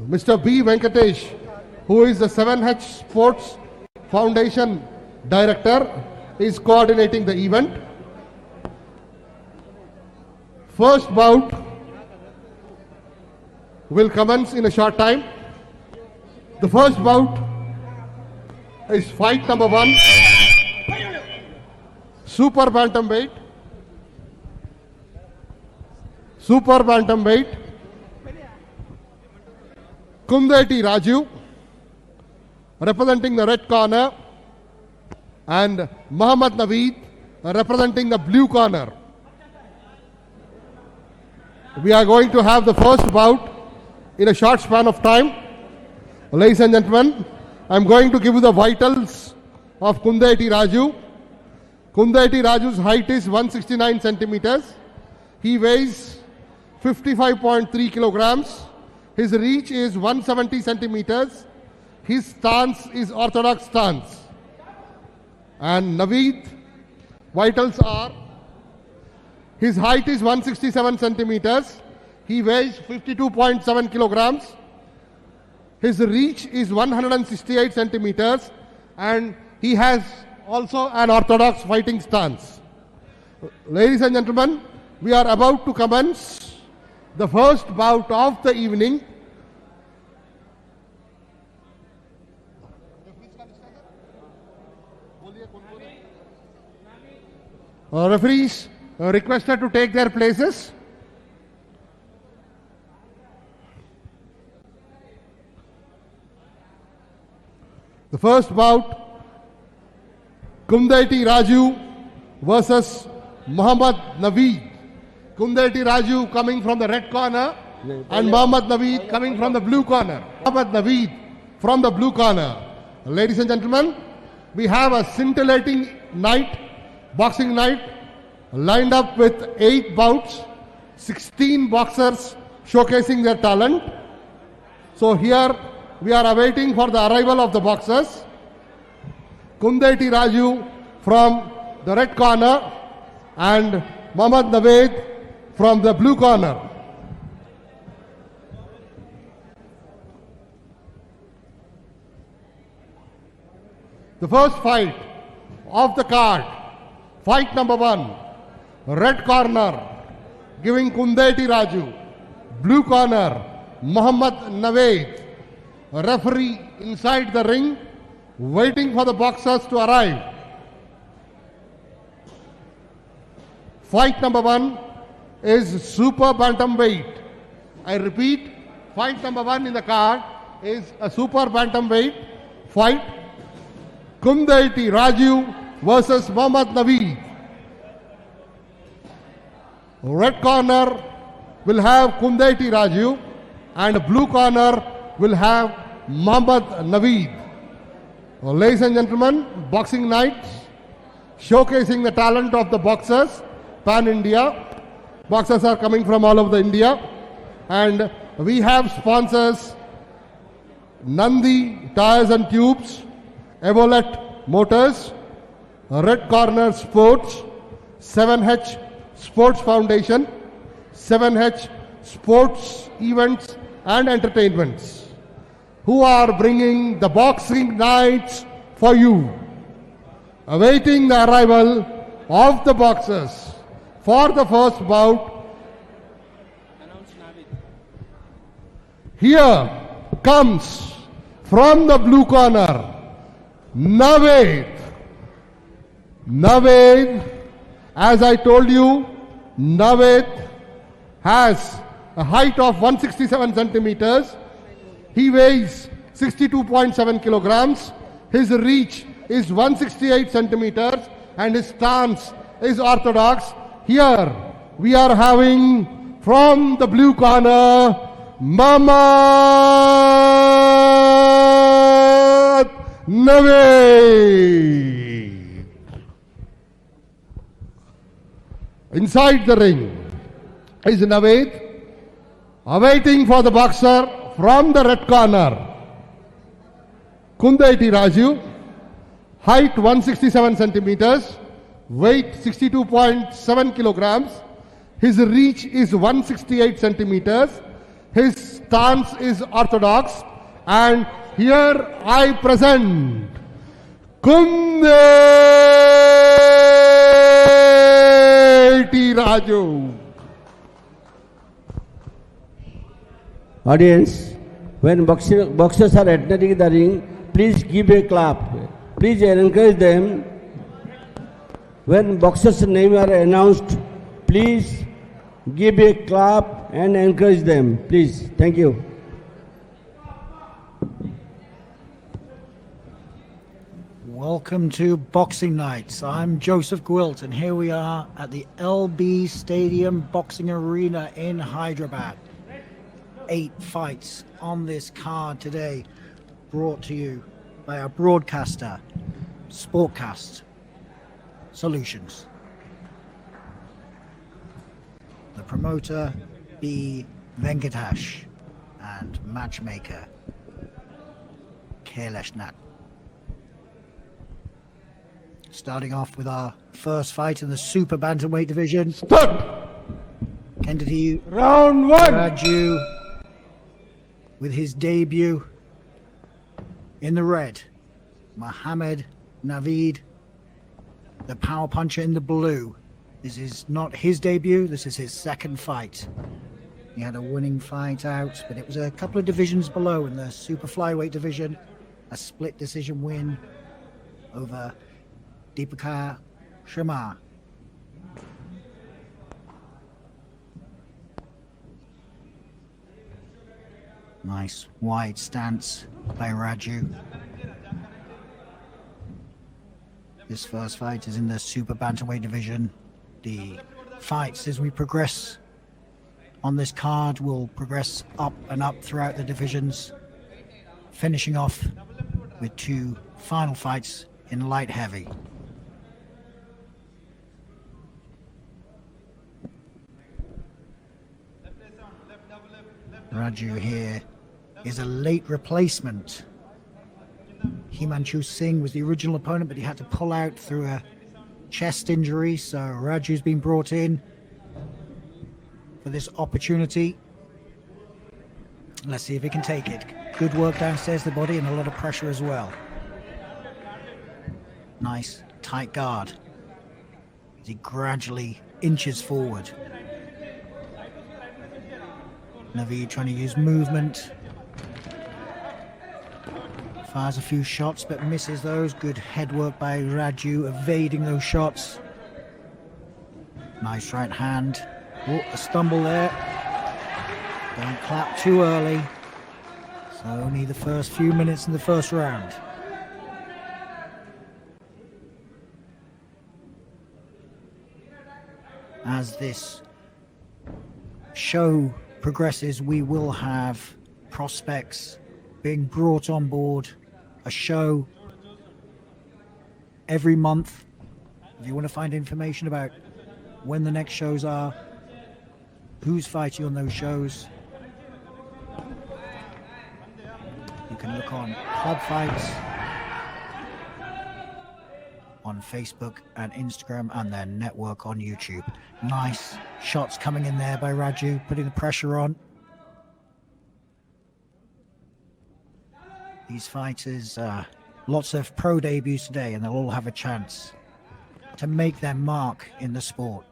Mr. B. Venkatesh, who is the 7H Sports Foundation Director, is coordinating the event. First bout will commence in a short time. The first bout is fight number 1, Super Bantamweight. Super Bantamweight. Kundeti Raju, representing the red corner, and Mohammed Naveed, representing the blue corner. We are going to have the first bout in a short span of time. Ladies and gentlemen, I am going to give you the vitals of Kundeti Raju. Kundeti Raju's height is 169 centimeters. He weighs 55.3 kilograms. His reach is 170 centimeters. His stance is orthodox stance. And Naveed, vitals are, his height is 167 centimeters. He weighs 52.7 kilograms. His reach is 168 centimeters. And he has also an orthodox fighting stance. Ladies and gentlemen, we are about to commence the first bout of the evening. Referees requested to take their places. The first bout, Kundeti Raju versus Mohammed Naveed. Kundeti Raju coming from the red corner and Mohammed Naveed coming from the blue corner. Mohammed Naveed from the blue corner. Ladies and gentlemen, we have a scintillating night, boxing night, lined up with 8 bouts, 16 boxers showcasing their talent. So here we are awaiting for the arrival of the boxers. Kundeti Raju from the red corner and Mohammed Naveed from the blue corner. The first fight of the card, fight number 1, red corner giving Kundeti Raju, blue corner Mohammed Naveed. Referee inside the ring waiting for the boxers to arrive. Fight number 1 is Super Bantamweight. I repeat, fight number 1 in the card is a Super Bantamweight fight. Kundeti Raju versus Mohammed Naveed. Red corner will have Kundeti Raju and blue corner will have Mohammed Naveed. Ladies and gentlemen, boxing night showcasing the talent of the boxers, pan-India. Boxers are coming from all over India, and we have sponsors Nandi Tires and Tubes, Evolet Motors, Red Corner Sports, 7H Sports Foundation, 7H Sports Events and Entertainments, who are bringing the boxing nights for you. Awaiting the arrival of the boxers for the first bout. Here comes from the blue corner Naveed. Naveed, as I told you, Naveed has a height of 167 centimeters. He weighs 62.7 kilograms. His reach is 168 centimeters and his stance is orthodox. Here we are having from the blue corner Mohammed Naveed. Inside the ring is Naveed, awaiting for the boxer from the red corner. Kundeti Raju, height 167 centimeters, weight 62.7 kilograms. His reach is 168 centimeters. His stance is orthodox. And here I present Kundeti Raju. Audience, when boxers are entering the ring, please give a clap. Please encourage them. When boxers' names are announced, please give a clap and encourage them. Please. Thank you. Welcome to Boxing Nights. I'm Joseph Gwilt, and here we are at the LB Stadium Boxing Arena in Hyderabad. 8 fights on this card today, brought to you by our broadcaster, Sportcast Solutions. The promoter, B. Venkatash, and matchmaker, Kailash Nath. Starting off with our first fight in the super bantamweight division. Start. Kundeti Round 1. Raju with his debut in the red. Mohammed Naveed, the power puncher, in the blue. This is not his debut, this is his second fight. He had a winning fight out, but it was a couple of divisions below in the super flyweight division. A split decision win over Deepika Sharma. Nice wide stance by Raju. This first fight is in the super bantamweight division. The fights as we progress on this card will progress up and up throughout the divisions, finishing off with 2 final fights in light heavy. Raju here is a late replacement. Himanshu Singh was the original opponent, but he had to pull out through a chest injury, so Raju's been brought in for this opportunity. Let's see if he can take it. Good work downstairs the body and a lot of pressure as well. Nice tight guard as he gradually inches forward. Naveed trying to use movement. Fires a few shots but misses those. Good head work by Raju, evading those shots. Nice right hand. Oh, a stumble there. Don't clap too early. So only the first few minutes in the first round. As this show progresses, we will have prospects being brought on board. A show every month. If you want to find information about when the next shows are, who's fighting on those shows, you can look on Club Fights on Facebook and Instagram, and their network on YouTube. Nice shots coming in there by Raju, putting the pressure on. These fighters, lots of pro debuts today, and they'll all have a chance to make their mark in the sport.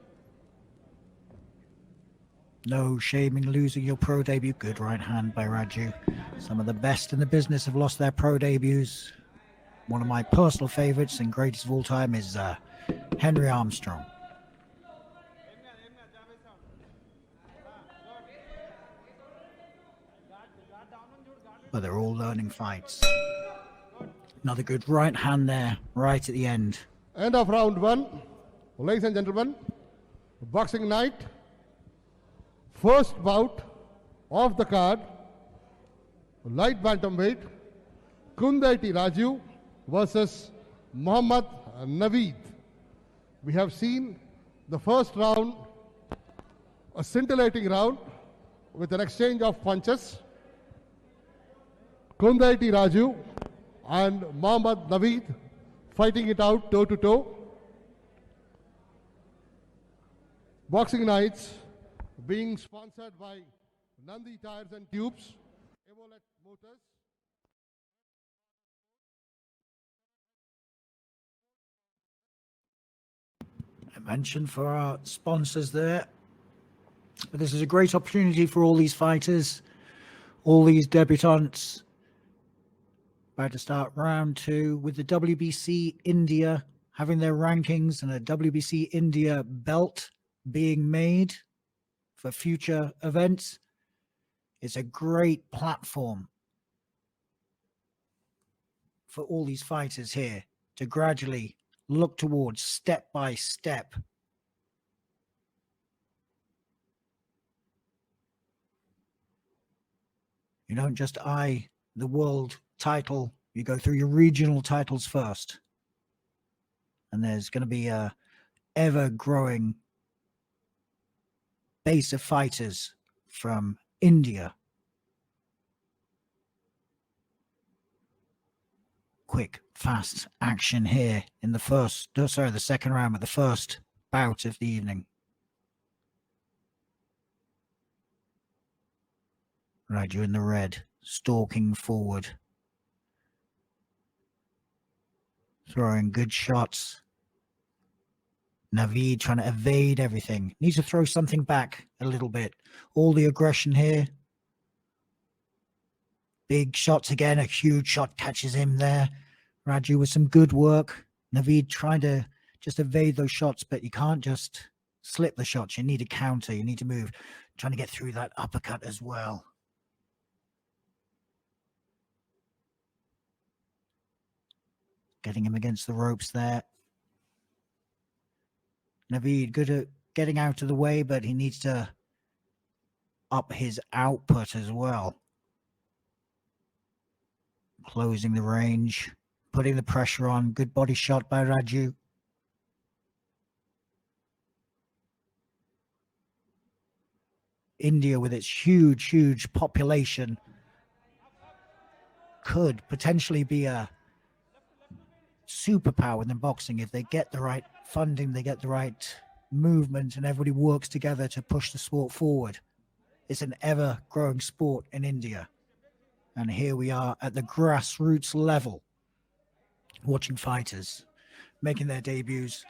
No shame in losing your pro debut. Good right hand by Raju. Some of the best in the business have lost their pro debuts. One of my personal favorites and greatest of all time is Henry Armstrong. But they're all learning fights. Another good right hand there, right at the end. End of round 1. Ladies and gentlemen, boxing night. First bout of the card. Light bantamweight. Kundeti Raju versus Mohammed Naveed. We have seen the first round, a scintillating round with an exchange of punches. Kundeti Raju and Mohammed Naveed fighting it out toe to toe. Boxing nights being sponsored by Nandi Tires and Tubes, Evolet Motors, I mentioned for our sponsors there. But this is a great opportunity for all these fighters, all these debutants. About to start round 2 with the WBC India having their rankings and a WBC India belt being made for future events. It's a great platform for all these fighters here to gradually look towards step by step. You don't just eye the world title, you go through your regional titles first. And there's going to be a ever-growing base of fighters from India. Quick, fast action here in the second round, but the first bout of the evening. Raju in the red, stalking forward. Throwing good shots. Naveed trying to evade everything. Needs to throw something back a little bit. All the aggression here. Big shots again. A huge shot catches him there. Raju with some good work. Naveed trying to just evade those shots, but you can't just slip the shots. You need a counter. You need to move. Trying to get through that uppercut as well. Getting him against the ropes there. Naveed good at getting out of the way, but he needs to up his output as well. Closing the range, putting the pressure on. Good body shot by Raju. India, with its huge population, could potentially be a superpower in boxing if they get the right funding, they get the right movement, and everybody works together to push the sport forward. It's an ever-growing sport in India. And here we are at the grassroots level, watching fighters making their debuts.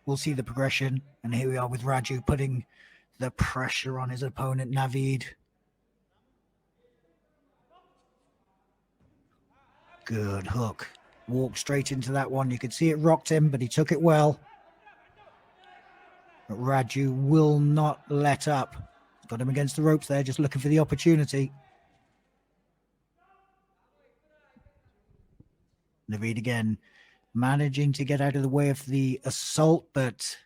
We'll see the progression. And here we are with Raju putting the pressure on his opponent, Naveed. Good hook. Walked straight into that one. You could see it rocked him, but he took it well. But Raju will not let up. Got him against the ropes there, just looking for the opportunity. Naveed again, managing to get out of the way of the assault, but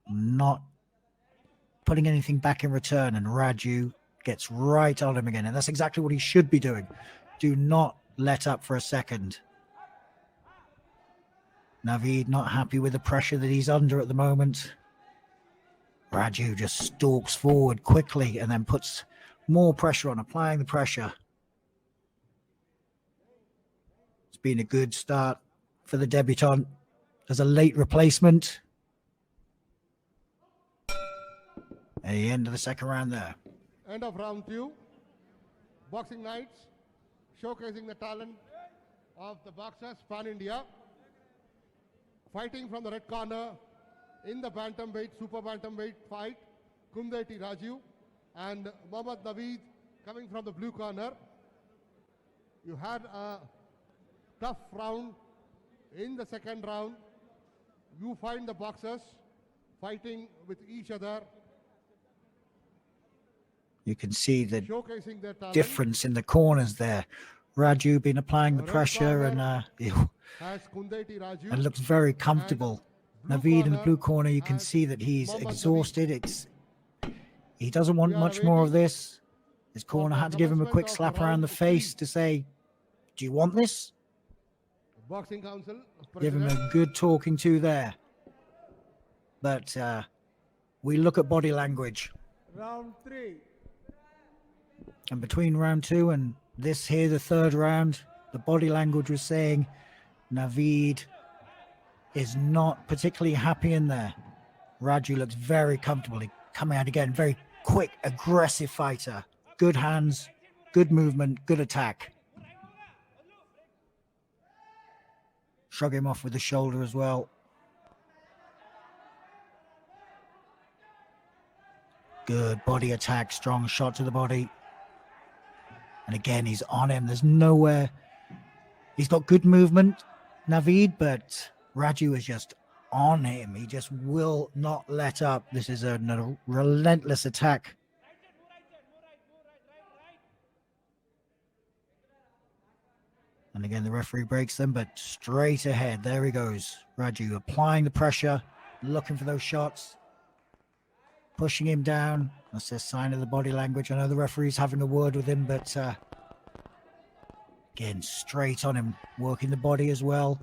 not putting anything back in return. And Raju gets right on him again. And that's exactly what he should be doing. Do not let up for a second. Naveed not happy with the pressure that he's under at the moment. Raju just stalks forward quickly and then puts more pressure on, applying the pressure. It's been a good start for the debutant. There's a late replacement. At the end of the second round there. End of round 2. Boxing nights, showcasing the talent of the boxers, Pan India. Fighting from the red corner in the bantamweight, super bantamweight fight, Kundeti Raju and Mohammed Naveed coming from the blue corner. You had a tough round in the second round. You find the boxers fighting with each other. You can see the Showcasing their talent. difference in the corners there. Raju been applying the pressure and Has Kundeti Raju. and looks very comfortable. Naveed in the blue corner, you can see that he's exhausted. He doesn't want much more of this. His corner had to give him a quick slap around the face to say, do you want this? Boxing Council. Give him a good talking to there. But we look at body language. Round 3. And between round 2 and this here, the third round, the body language was saying Naveed is not particularly happy in there. Raju looks very comfortable. He coming out again, very quick, aggressive fighter. good hands, good movement, good attack. Shrug him off with the shoulder as well. Good body attack, strong shot to the body. And again, he's on him. There's nowhere. He's got good movement, Naveed, but Raju is just on him. He just will not let up. This is a relentless attack. And again, the referee breaks them, but straight ahead. There he goes. Raju applying the pressure, looking for those shots, pushing him down. That's a sign of the body language. I know the referee's having a word with him, but again, straight on him, working the body as well.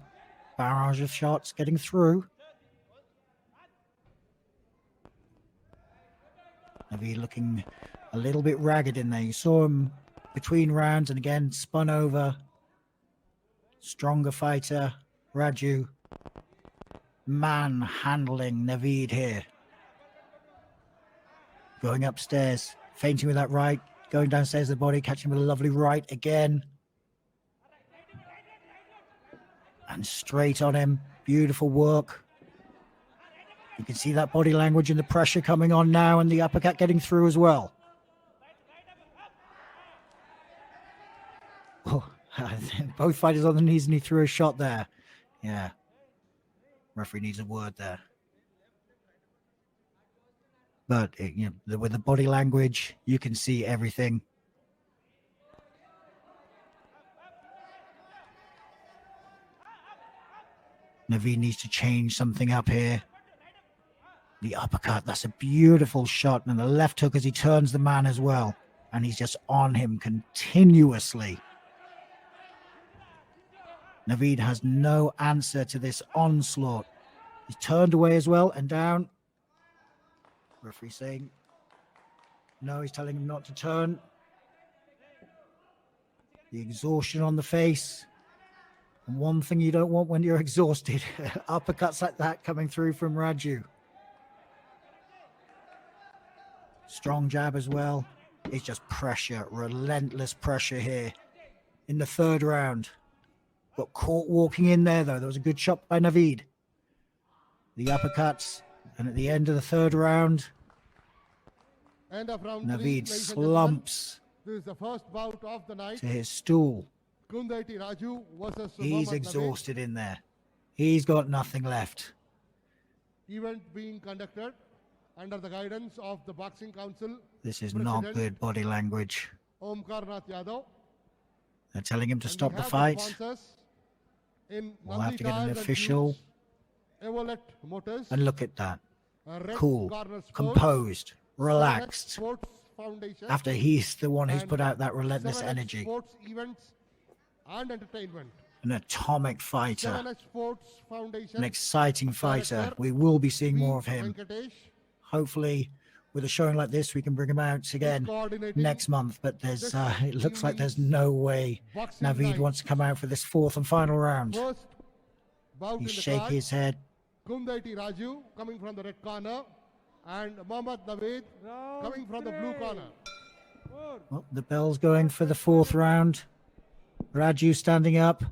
Barrage of shots getting through. Naveed looking a little bit ragged in there. You saw him between rounds and again spun over. Stronger fighter, Raju. Manhandling Naveed here. Going upstairs, feinting with that right, going downstairs the body, catching with a lovely right again. And straight on him. Beautiful work. You can see that body language and the pressure coming on now, and the uppercut getting through as well. Oh, both fighters on the knees, and he threw a shot there. Yeah. Referee needs a word there. But with the body language, you can see everything. Naveed needs to change something up here. The uppercut, that's a beautiful shot. And the left hook as he turns the man as well. And he's just on him continuously. Naveed has no answer to this onslaught. He's turned away as well and down. Referee saying no, he's telling him not to turn. The exhaustion on the face. And one thing you don't want when you're exhausted, uppercuts like that coming through from Raju. Strong jab as well. It's just pressure, relentless pressure here in the third round. Got caught walking in there though. There was a good shot by Naveed. The uppercuts, and at the end of the third round, End of round Naveed 3, slumps this is the first bout of the night. to his stool. Kundeti Raju versus He's Mohammed Naveed. exhausted in there. He's got nothing left. Event being conducted under the guidance of the Boxing Council. This is not good body language. Omkar Nath Yadav. They're telling him to And stop we the have fight. sponsors in We'll have to get an Nandi Tires and official. Tubes, Evolet Motors, And look at that. Red Cool, Corner Sports, composed, Select relaxed. Sports Foundation, After he's the one who's and put out that relentless 7X energy. Sports Events and Entertainment. An atomic fighter. 7X Sports Foundation. An exciting fighter. We will be seeing more of him. Venkatesh, Hopefully, with a showing like this, we can bring him out again coordinating next month. But there's, this it looks like there's evening's no way boxing Naveed night. wants to come out for this fourth and final round. First bout He's in the shaking card, his head. Kundeti Raju coming from the red corner and Mohammed Naveed coming from the blue corner. Well, the bell's going for the fourth round. Raju standing up.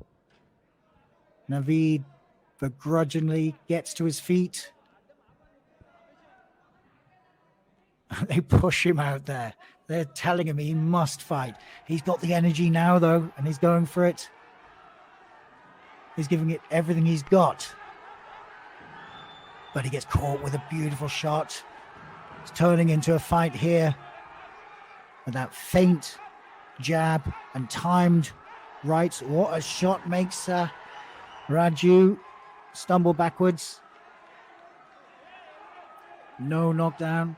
Naveed begrudgingly gets to his feet. They push him out there. They're telling him he must fight. He's got the energy now, though, and he's going for it. He's giving it everything he's got. But he gets caught with a beautiful shot. It's turning into a fight here. With that feint, jab, and timed rights. What a shot makes Raju stumble backwards. No knockdown.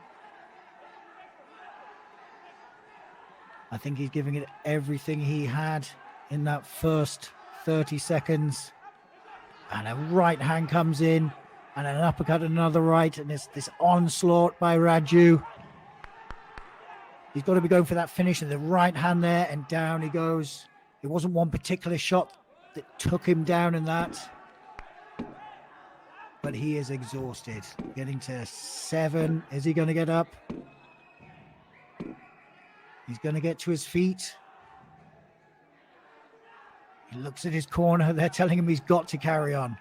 I think he's giving it everything he had in that first 30 seconds. And a right hand comes in, and an uppercut, another right, and this onslaught by Raju. He's got to be going for that finish, and the right hand there, and down he goes. It wasn't one particular shot that took him down in that. But he is exhausted. Getting to 7. Is he going to get up? He's going to get to his feet. He looks at his corner. They're telling him he's got to carry on.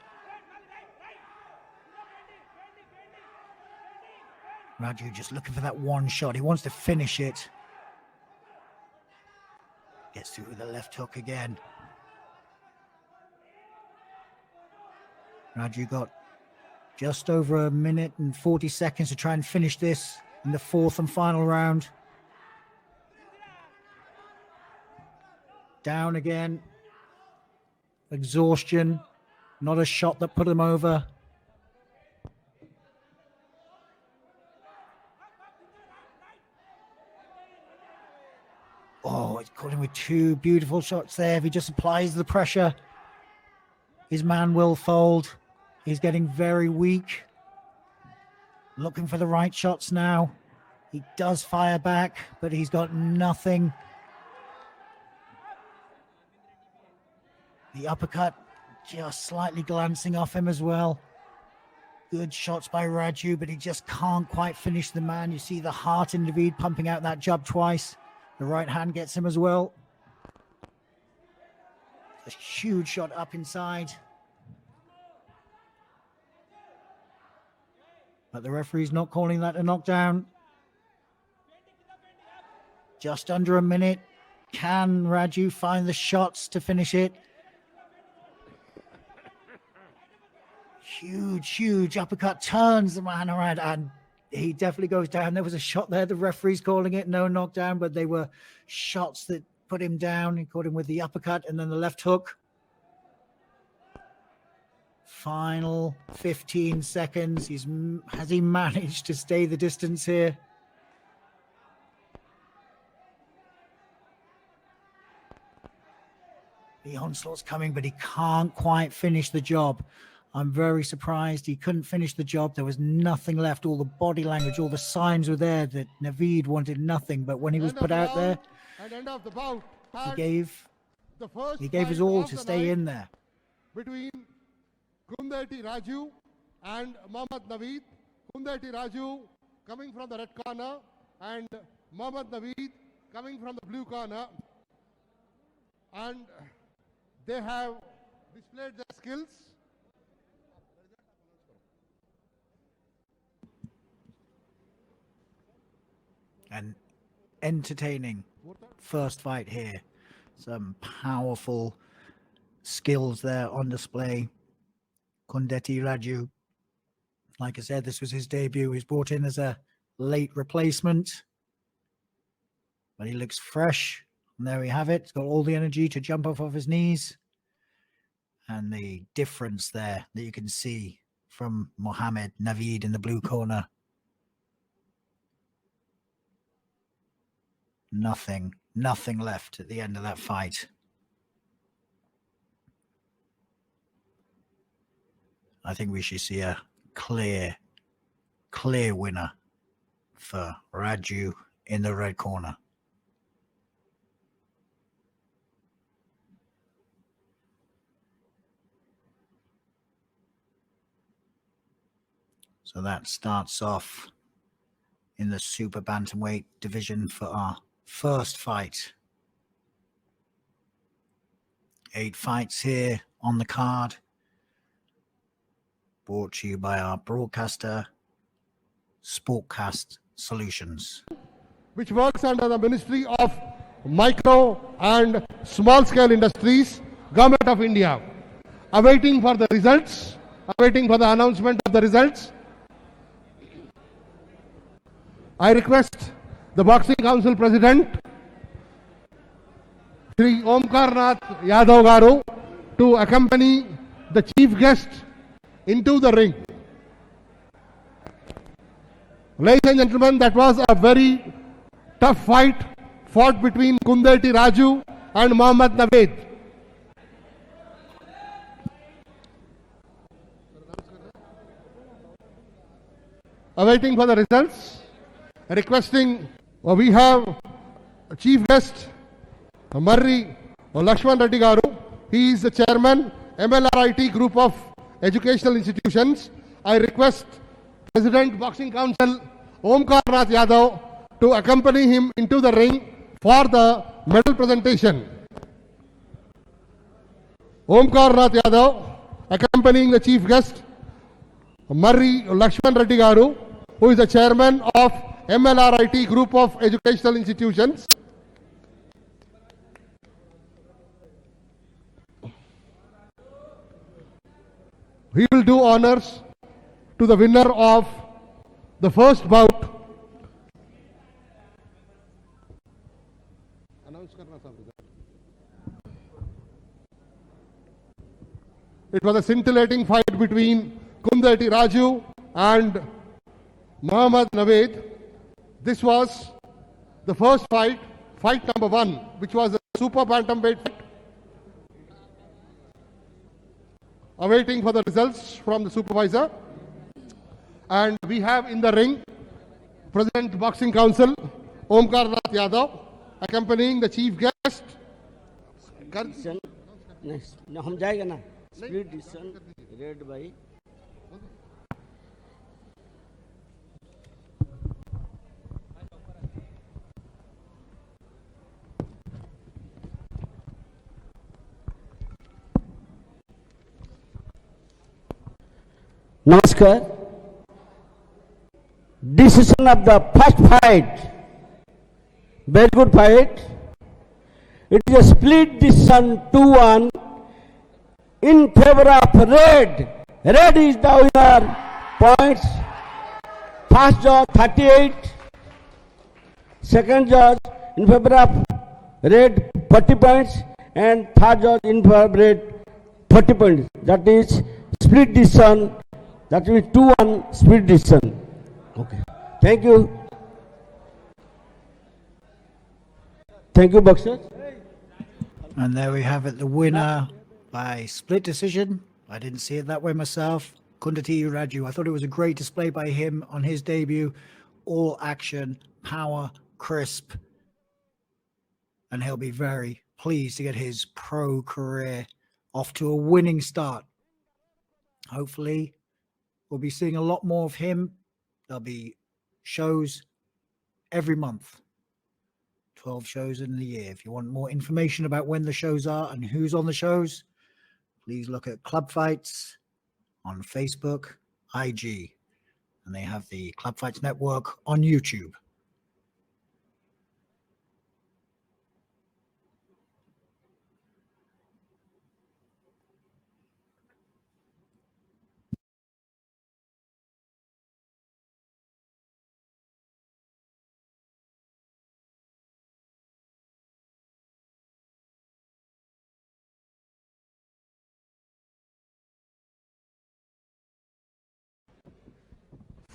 Raju just looking for that one shot. He wants to finish it. Gets through with the left hook again. Raju got just over a minute and 40 seconds to try and finish this in the fourth and final round. Down again. Exhaustion. Not a shot that put him over. Oh, it's caught him with two beautiful shots there. If he just applies the pressure, his man will fold. He's getting very weak. Looking for the right shots now. He does fire back, but he's got nothing. The uppercut just slightly glancing off him as well. Good shots by Raju, but he just can't quite finish the man. You see the heart in Naveed pumping out that jab twice. The right hand gets him as well. A huge shot up inside. But the referee's not calling that a knockdown. Just under a minute. Can Raju find the shots to finish it? Huge uppercut turns the man around, and he definitely goes down. There was a shot there. The referee's calling it no knockdown, but they were shots that put him down. He caught him with the uppercut and then the left hook. Final 15 seconds. Has he managed to stay the distance here? The onslaught's coming, but he can't quite finish the job. I'm very surprised he couldn't finish the job. There was nothing left. All the body language, all the signs were there that Naveed wanted nothing. But when he was put out there, he gave his all to stay in there. Between Kundeti Raju and Mohammed Naveed. Kundeti Raju coming from the red corner and Mohammed Naveed coming from the blue corner. And they have displayed their skills. An entertaining first fight here. Some powerful skills there on display. Kundeti Raju, like I said, this was his debut. He's brought in as a late replacement, but he looks fresh. And there we have it. He's got all the energy to jump off his knees. And the difference there that you can see from Mohammed Naveed in the blue corner. Nothing left at the end of that fight. I think we should see a clear winner for Raju in the red corner. So that starts off in the super bantamweight division for our first fight. 8 fights here on the card. Brought to you by our broadcaster, Sportcast Solutions. Which works under the Ministry of Micro and Small Scale Industries, Government of India. Awaiting for the results, awaiting for the announcement of the results. I request the Boxing Council President, Shri Omkarnath Yadav Garu, to accompany the chief guest into the ring. Ladies and gentlemen, that was a very tough fight fought between Kundeti Raju and Mohammed Naveed. Awaiting for the results. Requesting, we have a chief guest, Marri Lakshman Reddy Garu. He is the chairman, MLRIT Group of Educational Institutions. I request President Boxing Council, Omkarnath Yadav, to accompany him into the ring for the medal presentation. Omkar Nath Yadav, accompanying the chief guest, Murray Lakshman Reddy Garu, who is the chairman of MLRIT Group of Educational Institutions. He will do honors to the winner of the first bout. It was a scintillating fight between Kundeti Raju and Mohammed Naveed. This was the first fight, fight number 1, which was a super bantamweight fight. Awaiting for the results from the supervisor. And we have in the ring, President Boxing Council, Omkar Nath Yadav, accompanying the chief guest. Next, no, हम जाएगा ना. Split decision, read by. Namaskar. Decision of the first fight. Very good fight. It is a split decision 2-1 in favor of Red. Red is the winner. Points. First judge 38. Second judge in favor of Red 40 points. And third judge in favor of Red 40 points. That is split decision. That will be 2-1 split decision. Okay. Thank you. Thank you, boxer. And there we have it, the winner by split decision. I didn't see it that way myself. Kundeti Raju. I thought it was a great display by him on his debut. All action, power, crisp. And he'll be very pleased to get his pro career off to a winning start. Hopefully, we'll be seeing a lot more of him. There'll be shows every month. 12 shows in the year. If you want more information about when the shows are and who's on the shows, please look at Club Fights on Facebook, IG, and they have the Club Fights Network on YouTube.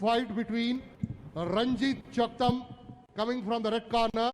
Fight between Ranjit Choktam coming from the red corner